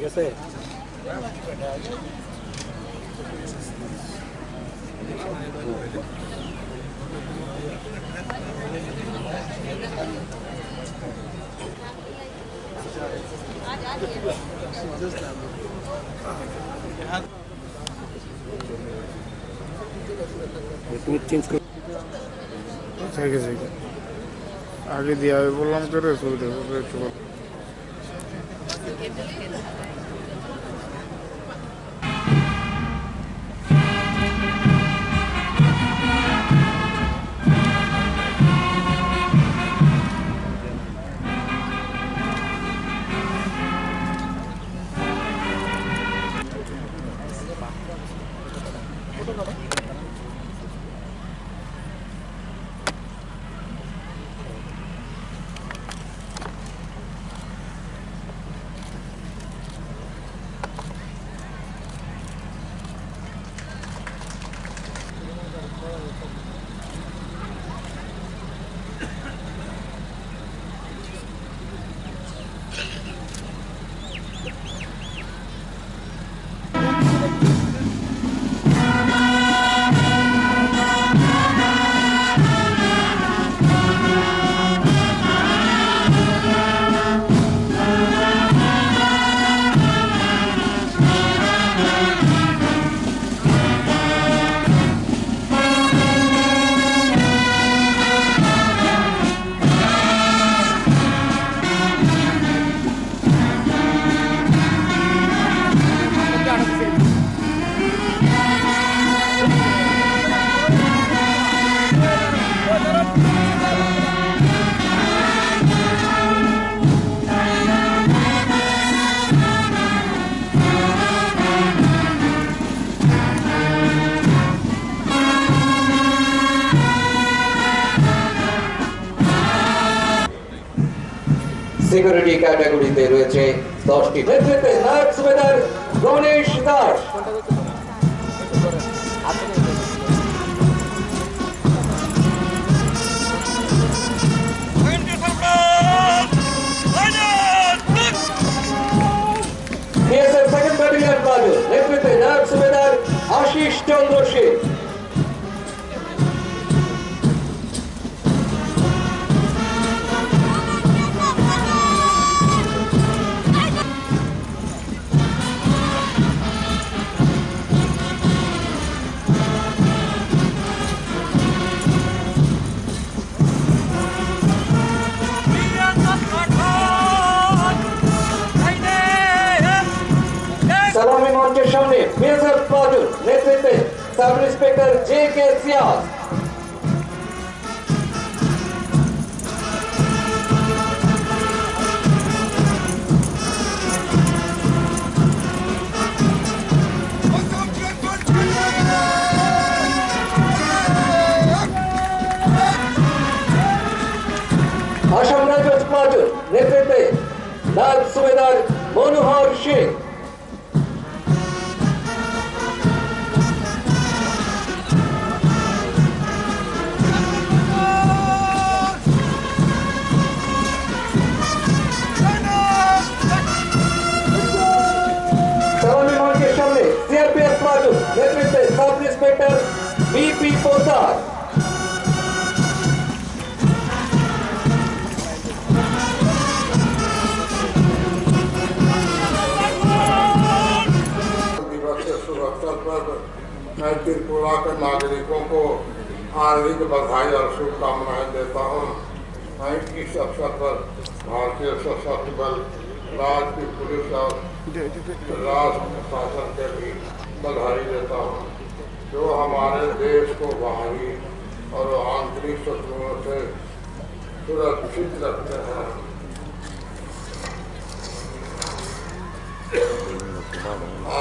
আছে चेंज कर आगे दिया बोललाम करे সিকিউরিটি ক্যাটাগরিতে রয়েছে 10টি নেতৃত্বে নায়ক সুবেদার Ganesh Das BSF second battalion platoon নেতৃত্বে নায়ক সুবেদার আশিস চন্দ্র সিং सलामी मंच सामने बीएसएफ प्लाटून नेतृत्वे sub inspector JK. Ciaz Assam rifles platoon नेतृत्वे नायब सुबेदार मनोहर सिंह नेतृत्व सब इंस्पेक्टर बी.पी. पोदार सुरक्षा पर मैं त्रिपुरा के नागरिकों को हार्दिक बधाई और शुभकामनाएं देता हूं। मैं इस अवसर पर भारतीय सशस्त्र बल राज्य की पुलिस और राष्ट्र प्रशासन के भी बधाई देता हूँ जो हमारे देश को बाहरी और आंतरिक शत्रुओं से सुरक्षित रखते हैं।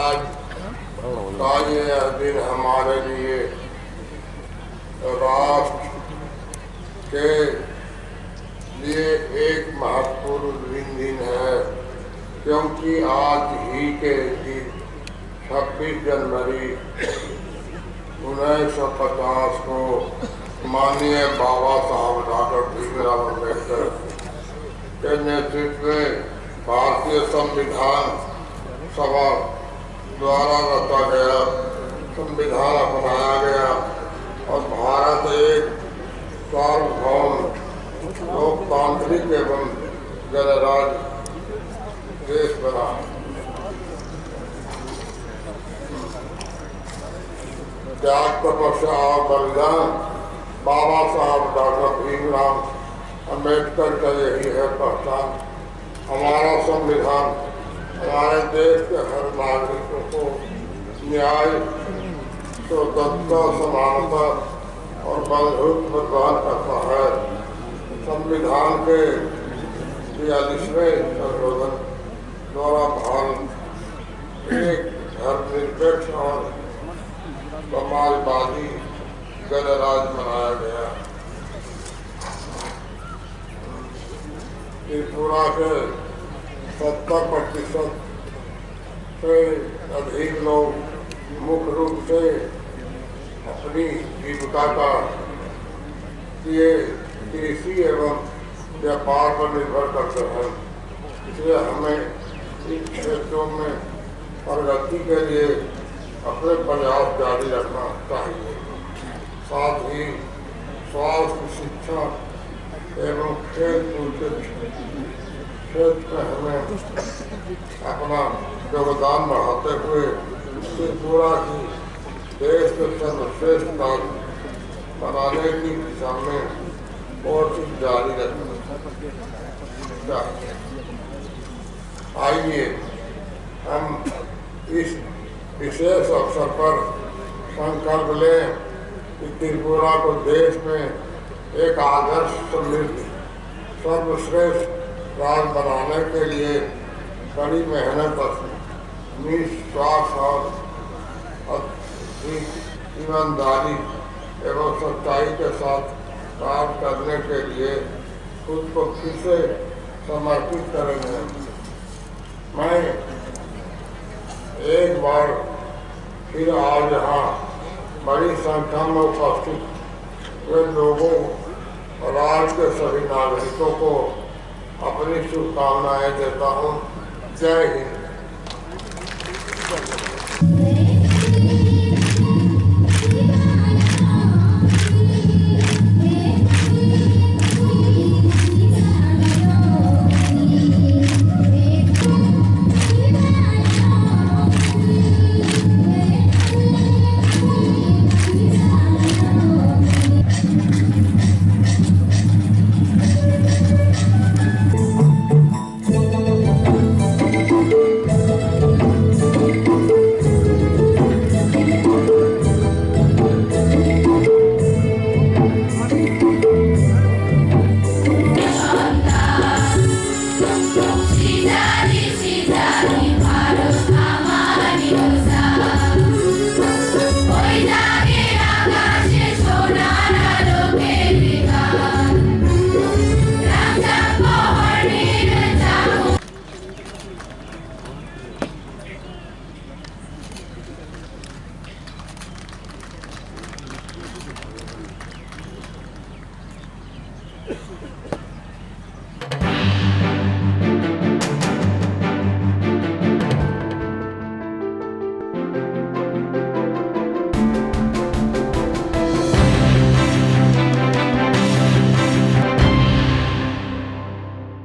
आज का यह दिन हमारे लिए राष्ट्र के लिए एक महत्वपूर्ण दिन है क्योंकि आज ही के दिन 26 जनवरी 1950 को माननीय बाबा साहब डॉक्टर भीमराव अम्बेडकर के नेतृत्व में भारतीय संविधान सभा द्वारा रचा गया संविधान अपनाया गया और भारत एक सार्वभौम लोकतांत्रिक एवं गणराज्य देश बना। त्याग तपस्या और बलिदान बाबा साहब डॉक्टर भीमराव अम्बेडकर का यही है पहचान। हमारा संविधान हमारे देश के हर नागरिकों को न्याय, स्वतंत्रता, समानता और बंधुत्व प्रदान करता है। संविधान के 42वें संशोधन द्वारा भारत एक धर्मनिरपेक्ष और समाजवादी गणराज्य बनाया गया। त्रिपुरा के 70% से अधिक लोग मुख्य रूप से अपनी जीविका का कृषि एवं व्यापार पर निर्भर करते हैं। इसलिए हमें इन क्षेत्रों में प्रगति के लिए अपने प्रयास जारी रखना चाहिए। साथ ही स्वास्थ्य, शिक्षा एवं खेल कूद के क्षेत्र में हमें अपना योगदान बढ़ाते हुए त्रिपुरा की देश के सर्वश्रेष्ठ राज्य बनाने की दिशा में कोशिश जारी रखना चाहिए। आइए हम इस विशेष अवसर पर संकल्प लें कि त्रिपुरा को देश में एक आदर्श, समृद्ध, सर्वश्रेष्ठ राज्य बनाने के लिए कड़ी मेहनत, निस्वार्थ और ईमानदारी एवं सच्चाई के साथ काम करने के लिए खुद को फिर से समर्पित करेंगे। मैं एक बार फिर आज यहाँ बड़ी संख्या में उपस्थित हुए लोगों और राज्य के सभी नागरिकों को अपनी शुभकामनाएं देता हूँ। जय हिंद।